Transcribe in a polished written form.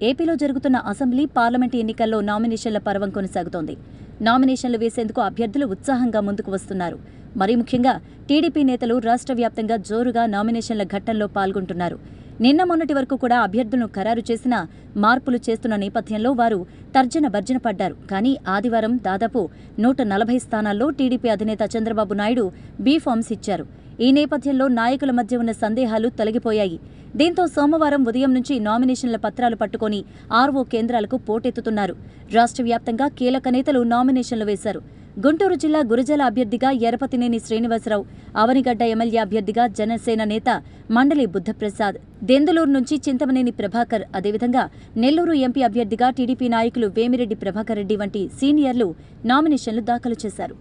ఏపీలో జరుగుతున్న assembly, parliament ఎన్నికల్లో నామినేషన్ల పర్వం కొనసాగుతోంది. నామినేషన్లు వేసేందుకు అభ్యర్థులు ఉత్సాహంగా ముందుకు వస్తున్నారు. మరీ ముఖ్యంగా టీడీపీ నేతలు రాష్ట్ర వ్యాప్తంగా జోరుగా నామినేషన్ల ఘట్టంలో పాల్గొంటున్నారు. నిన్న మొన్నటి వరకు కూడా అభ్యర్థులను ఖరారు చేసినా మార్పులు చేస్తున్న నేపథ్యంలో వారు తర్జన భర్జన పడ్డారు. కానీ ఆదివారం దాదాపు 140 స్థానాల్లో టీడీపీ అధినేత చంద్రబాబు నాయుడు బీఫామ్స్ ఇచ్చారు. ఈ నేపథ్యంలో నాయకుల మధ్య ఉన్న సందేహాలు తొలగిపోయాయి. దీంతో సోమవారం ఉదయం నుంచి నామినేషన్ల పత్రాలు పట్టుకుని ఆర్ఓ కేంద్రాలకు పోటెత్తుతున్నారు. రాష్ట్ర వ్యాప్తంగా కీలక నేతలు నామినేషన్లు వేశారు. గుంటూరు జిల్లా గురజాల అభ్యర్థిగా ఎరపతినేని శ్రీనివాసరావు, అవనిగడ్డ ఎమ్మెల్యే అభ్యర్థిగా జనసేన నేత మండలి బుద్ధప్రసాద్, దెందులూరు నుంచి చింతమనేని ప్రభాకర్, అదేవిధంగా నెల్లూరు ఎంపీ అభ్యర్థిగా టీడీపీ నాయకులు వేమిరెడ్డి ప్రభాకర్ రెడ్డి వంటి సీనియర్లు నామినేషన్లు దాఖలు చేశారు.